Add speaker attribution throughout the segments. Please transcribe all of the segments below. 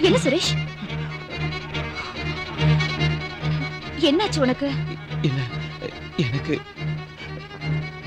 Speaker 1: என்ன சுரேஷ், என்னாச்சு உனக்கு?
Speaker 2: இல்ல, எனக்கு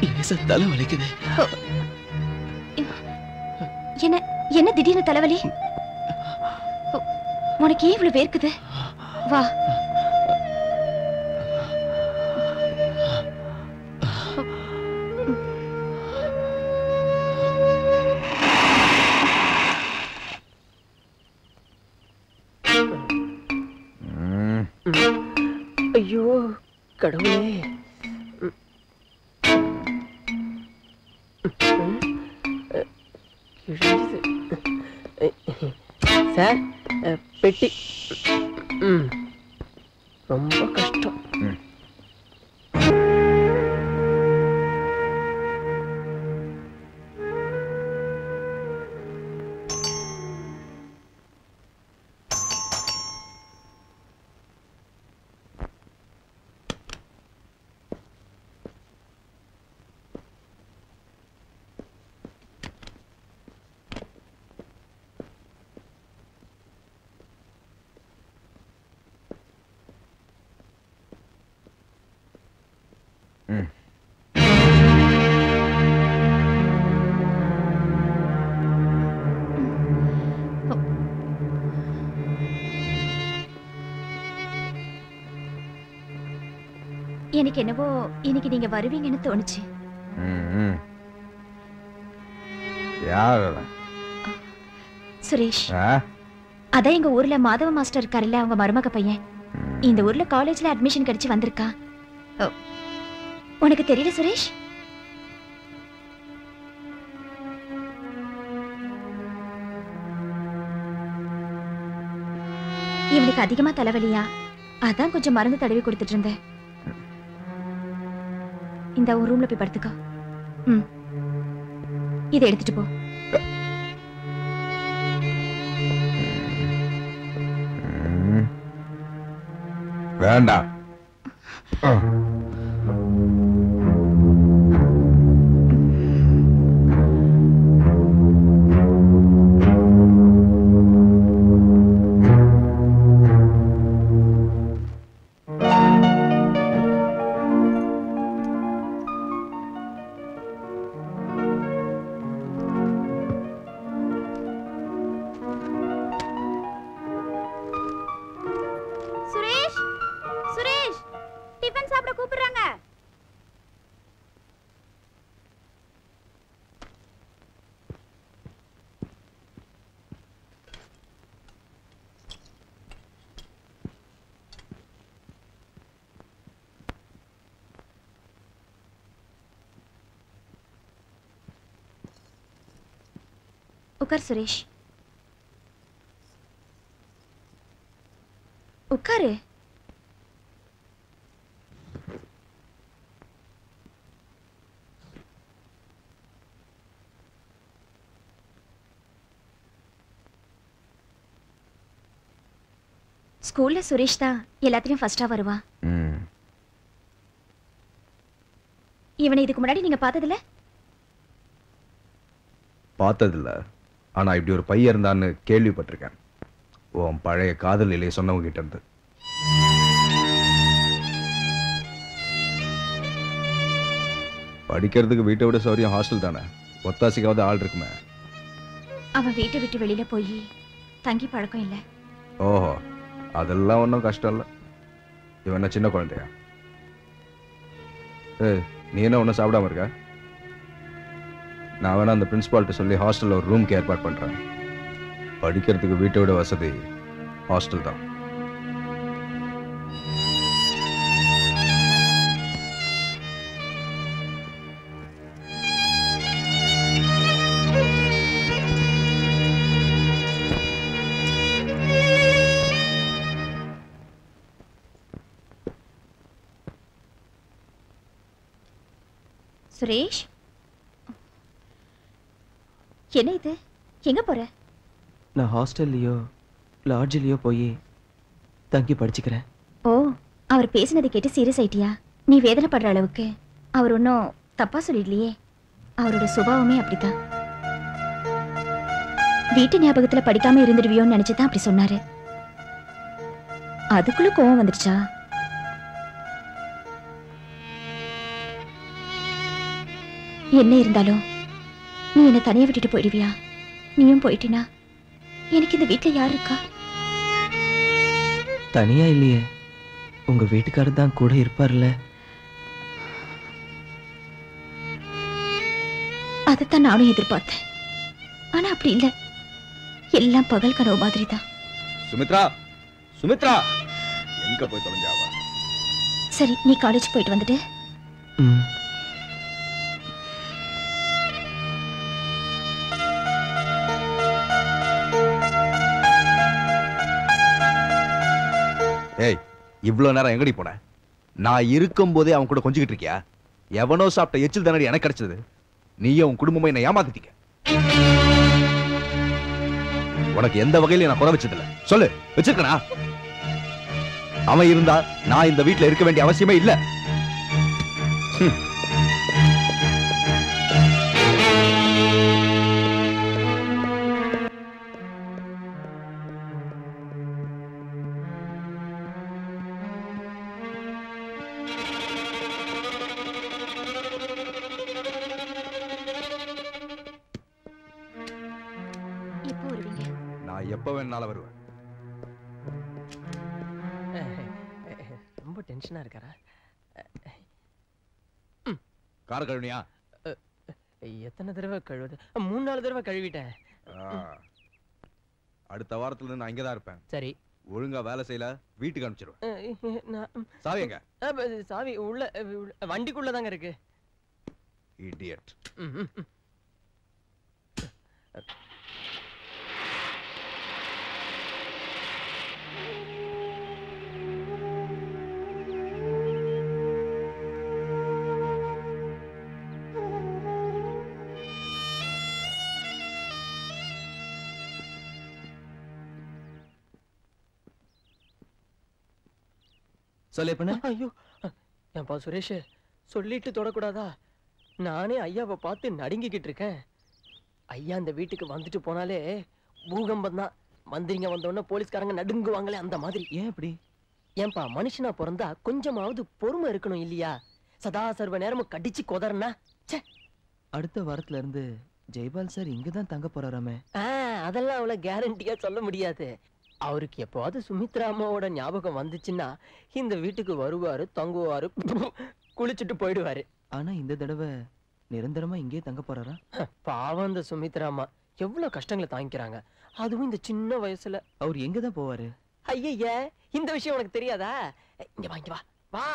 Speaker 2: லேசா தலை வலிக்குது.
Speaker 1: என்ன என்ன திடீர்னு தலைவலி? உனக்கு ஏன் இவ்வளவு வேர்க்குது? வா.
Speaker 3: ஐயோ கடவுளே. சார் பெட்டி ரொம்ப கஷ்டம்.
Speaker 1: எனக்கு என்னவோ இன்னைக்கு நீங்க வருவீங்கன்னு தோணுச்சு. சுரேஷ், அதான் எங்க ஊர்ல மாதவ மாஸ்டர் இருக்காருல்ல, அவங்க மருமக பையன். இந்த ஊர்ல காலேஜ்ல அட்மிஷன் கிடைச்சு வந்திருக்கா. உனக்கு தெரியல சுரேஷ்? இவனுக்கு அதிகமா தலைவலியா, அதான் கொஞ்சம் மருந்து தடவி கொடுத்துட்டு இருந்தேன். இந்த ஒரு ரூம்ல போய் படுத்துக்கோ. இதை எடுத்துட்டு போ.
Speaker 4: வேண்டாம்.
Speaker 1: உட்கார் சுரேஷ், உட்காரு. ஸ்கூல்ல சுரேஷ் தான் எல்லாத்துலயும் ஃபர்ஸ்டா வருவா. இவனை இதுக்கு முன்னாடி நீங்க பார்த்ததில்ல?
Speaker 4: பார்த்ததில்ல, ஆனா இப்படி ஒரு பையன் இருந்தான்னு கேள்விப்பட்டிருக்கேன். உன் பழைய காதல் நிலையை சொன்னவங்க கிட்ட இருந்து. படிக்கிறதுக்கு வீட்டை விட சௌரியம் ஹாஸ்டல் தானே, ஒத்தாசிக்காவது ஆள் இருக்குமே.
Speaker 1: அவன் வீட்டை விட்டு வெளியில போய் தங்கி பழக்கம் இல்ல.
Speaker 4: ஓஹோ, அதெல்லாம் ஒன்றும் கஷ்டம் இல்லை. இவன் என்ன சின்ன குழந்தையா? நீ என்ன ஒன்றும் சாப்பிடாம இருக்க? நான் வேணா அந்த பிரின்சிபால்கிட்ட சொல்லி ஹாஸ்டலில் ஒரு ரூம்க்கு ஏற்பாடு பண்ணுறேன். படிக்கிறதுக்கு வீட்டை விட வசதி ஹாஸ்டல் தான்.
Speaker 1: சுரேஷ், என்ன இது? எங்க போற?
Speaker 2: நான் ஹாஸ்டல்லையோ லாட்ஜிலையோ போய் தங்கி படிச்சுக்கிறேன்.
Speaker 1: ஓ, அவர் பேசினதை கேட்டு சீரியஸ் ஆயிட்டியா? நீ வேதனைப்படுற அளவுக்கு அவர் ஒன்றும் தப்பா சொல்லிடலையே. அவரோட சுபாவமே அப்படித்தான். வீட்டு ஞாபகத்துல படிக்காம இருந்துடுவியோன்னு நினைச்சுதான் அப்படி சொன்னாரு. அதுக்குள்ள கோவம் வந்துடுச்சா? என்ன இருந்தாலும் நீ என்ன தனியா விட்டுட்டு போயிடுவியா? நீயும் போயிட்டினா எனக்கு இந்த வீட்டுல யார் இருக்கா?
Speaker 2: தனியா இல்லையே, உங்க வீட்டுக்காரர் தான் கூட இருப்பார்ல.
Speaker 1: அதைத்தான் நானும் எதிர்பார்த்தேன். ஆனா அப்படி இல்ல, எல்லாம் பகல் கனவு மாதிரி தான்.
Speaker 4: சுமித்ரா, சுமித்ரா எங்க போய் தொலைஞ்சாவா?
Speaker 1: சரி, நீ காலேஜ் போயிட்டு வந்துட்டு.
Speaker 4: ஏய், இவ்வளவு நேரம் எங்கடி போன? நான் இருக்கும் போதே அவன் கூட கொஞ்சிக்கிட்டு இருக்கியா? எவனோ சாப்பிட்ட எச்சில் தானடி எனக்கு கிடைச்சது. நீயும் உன் குடும்பமும் என்னை ஏமாத்திட்டீங்க. உனக்கு எந்த வகையில நான் குறை வச்சதில்ல. சொல்லு, வச்சிருக்கனா? அவன் இருந்தா நான் இந்த வீட்டுல இருக்க வேண்டிய அவசியமே இல்ல. எப்ப வேணாலும் வருவேன்.
Speaker 3: ரொம்ப டென்ஷனா இருக்காரா?
Speaker 4: கார கழுவினியா?
Speaker 3: எத்தனை தடவை கழுவுது? 3-4 தடவை கழுவிட்டேன்.
Speaker 4: அடுத்த வாரத்துல இருந்து நான் இங்கதான் இருப்பேன்.
Speaker 3: சரி,
Speaker 4: ஒழுங்கா வேலை செய்யல வீட்டுக்கு அனுப்பிச்சிருவேன். சாவி எங்க?
Speaker 3: சாவி உள்ள வண்டிக்குள்ளதாங்க இருக்கு.
Speaker 4: இடியட்.
Speaker 3: ஐயோ, ஏன்பா சுரேஷ், சொல்லிட்டு தொடக்கூடாதா? நானே ஐயாவை பார்த்து நடுங்கிக்கிட்டு இருக்கேன். ஐயா இந்த வீட்டுக்கு வந்துட்டு போனாலே பூகம்பம் தான். மந்திரிங்க வந்தோடனே போலீஸ்காரங்க நடுங்குவாங்களே, அந்த மாதிரி.
Speaker 2: ஏன் அப்படி?
Speaker 3: ஏன்பா, மனுஷனா பிறந்தா கொஞ்சமாவது பொறுமை இருக்கணும் இல்லையா? சதா சர்வ நேரமும் கடிச்சு கொதறனா.
Speaker 2: அடுத்த வாரத்துல இருந்து ஜெய்பால் சார் இங்கதான் தங்க போறாராமே.
Speaker 3: அதெல்லாம் அவ்வளவு கேரண்டியா சொல்ல முடியாது. அவருக்கு எப்போது சுமித்ரா அம்மாவோட ஞாபகம் வந்துச்சுன்னா இந்த வீட்டுக்கு வருவாரு, தங்குவாரு, குளிச்சுட்டு போயிடுவாரு.
Speaker 2: ஆனா இந்த தடவை நிரந்தரமா இங்கே தங்க போறாரா?
Speaker 3: பாவம், இந்த சுமித்ரா அம்மா எவ்வளவு கஷ்டங்களை தாங்கிக்கிறாங்க. அதுவும் இந்த சின்ன வயசுல.
Speaker 2: அவர் எங்கதான் போவாரு?
Speaker 3: ஐய, இந்த விஷயம் உனக்கு தெரியாதா? இங்க வா, இங்க வா, வா.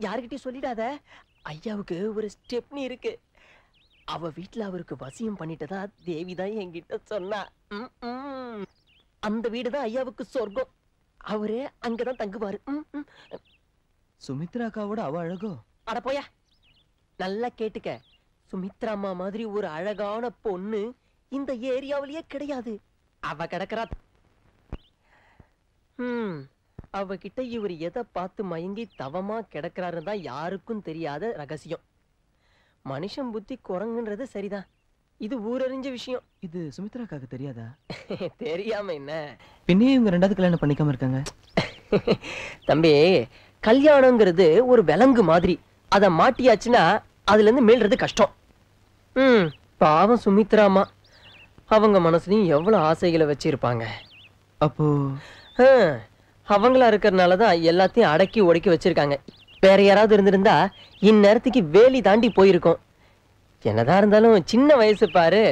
Speaker 3: யாருக்கிட்டயும் சொல்லிடாத. ஐயாவுக்கு ஒரு ஸ்டெப்னி இருக்கு. அவ வீட்டுல அவருக்கு வசியம் பண்ணிட்டதா தேவிதான் என்கிட்ட சொன்னா. அந்த வீடுதான் ஐயாவுக்கு சொர்க்கம். அவரே அங்கதான் தங்குவாரு.
Speaker 2: சுமித்ரா அக்காவோட அவ அழகோ?
Speaker 3: அட போயா, நல்லா கேட்டுக்க. சுமித்ரா அம்மா மாதிரி ஒரு அழகான பொண்ணு இந்த ஏரியாவிலேயே கிடையாது. அவ கிடக்குறா. அவகிட்ட இவர் எதை பார்த்து மயங்கி தவமா கிடக்கிறாருன்னு தான் யாருக்கும் தெரியாத ரகசியம். மனுஷன் புத்தி குரங்குன்றது சரிதான், இது ஊரறிஞ்ச விஷயம்.
Speaker 2: இது சுமித்ராக்காக தெரியாதா?
Speaker 3: தெரியாம என்ன,
Speaker 2: பின்னே இவங்க 2வது கல்யாணம் பண்ணிக்காம இருக்காங்க.
Speaker 3: தம்பி, கல்யாணங்கிறது ஒரு விலங்கு மாதிரி. அதை மாட்டியாச்சுன்னா அதுல இருந்து மீள்றது கஷ்டம். பாவம் சுமித்ராமா, அவங்க மனசுலயும் எவ்வளவு ஆசைகளை வச்சிருப்பாங்க.
Speaker 2: அப்போ
Speaker 3: அவங்களா இருக்கிறனால தான் எல்லாத்தையும் அடக்கி ஒடுக்கி வச்சிருக்காங்க. வேற யாராவது இருந்திருந்தா இந்நேரத்துக்கு வேலி தாண்டி போயிருக்கோம். என்னதான் இருந்தாலும் சின்ன வயசு பாரு.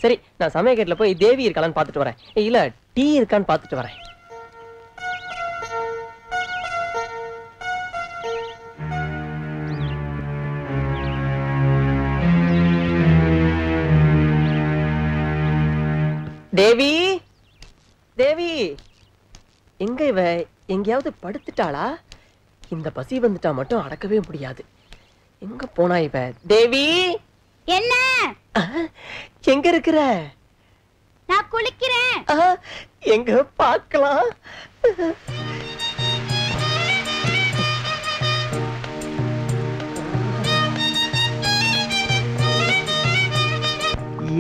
Speaker 3: சரி, நான் சமயக்கட்டில் போய் தேவி இருக்காளான்னு பார்த்துட்டு வரேன். இல்ல டீ இருக்கான்னு பார்த்துட்டு வரேன். தேவி, தேவி, எங்க இவ? எங்கேயாவது படுத்துட்டாளா? இந்த பசி வந்துட்டா மட்டும் அடக்கவே முடியாது. எங்க போனா இவ? தேவி,
Speaker 1: என்ன?
Speaker 3: எங்க இருக்கிற?
Speaker 1: நான் குளிக்கிறேன்.
Speaker 3: எங்க பார்க்கலாம்?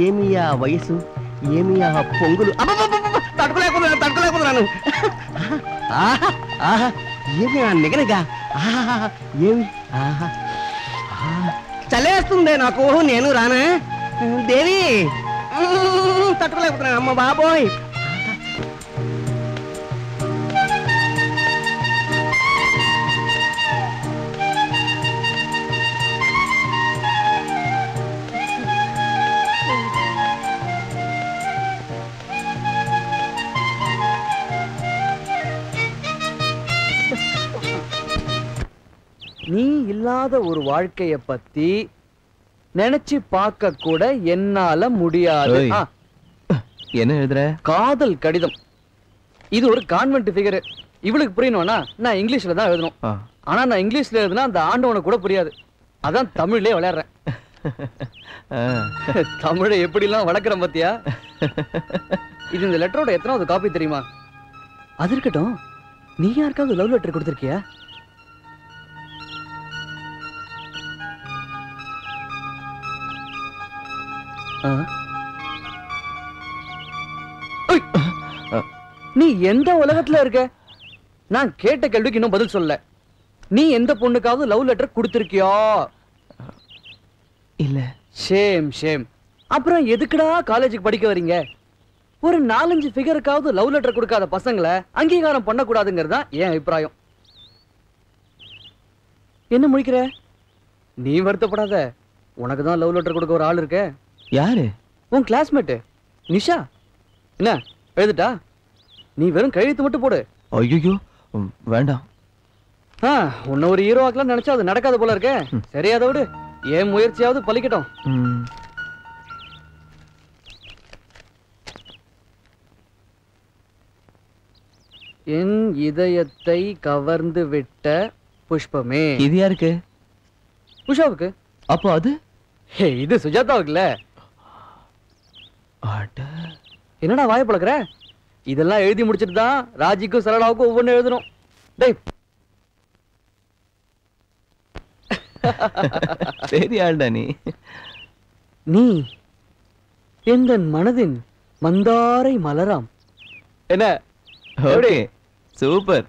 Speaker 5: ఏమియా వయసు, ఏమియా పొంగులు, తట్టుకోలేకపోతున్నాను. ఏమి నిగనగా, ఏమి చలేస్తుంది నాకు, నేను రానా? దేవి, తట్టుకోలేకపోతున్నాను. అమ్మ బాబోయ్.
Speaker 6: நீ இல்லாத ஒரு வாழ்க்கைய பத்தி நினைச்சு பார்க்க கூட என்னால முடியாது.
Speaker 2: என்ன எழுதுற?
Speaker 6: காதல் கடிதம். இது ஒரு கான்வென்ட் ஃபிகர். இவளுக்கு புரியணும்னா நான் இங்கிலீஷ்ல தான் எழுதணும். ஆனா நான் இங்கிலீஷ்ல எழுதுனா அந்த ஆண்டவனுக்கு கூட புரியாது. அதான் தமிழ்லயே விளையாடுறேன். தமிழை எப்படிலாம் வளர்க்குறேன் பாத்தியா? இது இந்த லெட்டரோட எத்தனாவது காப்பி தெரியுமா? அது இருக்கட்டும், நீ யாருக்காவது லவ் லெட்டர் கொடுத்துருக்கியா? நீ எந்த உலகத்துல இருக்க? நான் கேட்ட கேள்விக்கு இன்னும் பதில் சொல்ல. நீ எந்த பொண்ணுக்காவது லவ் லெட்டர் கொடுத்திருக்கியா?
Speaker 2: இல்ல.
Speaker 6: Shame shame. அப்புறம் எதுக்குடா காலேஜுக்கு படிக்க வரீங்க? ஒரு 4-5 ஃபிகருக்காவது லவ் லெட்டர் கொடுக்காத பசங்களை அங்கீகாரம் பண்ணக்கூடாதுங்கிறது தான் என் அபிப்பிராயம். என்ன முடிக்கிற? நீ வருத்தப்படாத, உனக்கு தான் லவ் லெட்டர் கொடுக்க ஒரு ஆள் இருக்க.
Speaker 2: யாரு?
Speaker 6: உன் கிளாஸ்மேட் நிஷா. என்ன எழுதுட்டா? நீ வெறும் கையெழுத்து மட்டும் போடு.
Speaker 2: ஐயோ வேண்டாம்.
Speaker 6: உன்ன ஒரு ஹீரோ ஆக்கலாம் நினைச்சா அது நடக்காத போல இருக்க. சரி, அதை விடு. ஏன் முயற்சியாவது பலிக்கட்டும். என் இதயத்தை கவர்ந்து விட்ட புஷ்பமே.
Speaker 2: இது யாருக்கு?
Speaker 6: உஷாவுக்கு.
Speaker 2: அப்போ அது?
Speaker 6: இது சுஜாதாவுக்குல. என்னடா வாய பழக்கிற? இதெல்லாம் எழுதி முடிச்சிட்டு தான் ராஜிக்கும் சரளாவுக்கும் ஒவ்வொன்னு எழுதணும். டேய்,
Speaker 2: சரி ஆள்டா நீ.
Speaker 6: நீ எந்த மனதின் மந்தாரை மலராம். என்ன?
Speaker 2: Okay, super.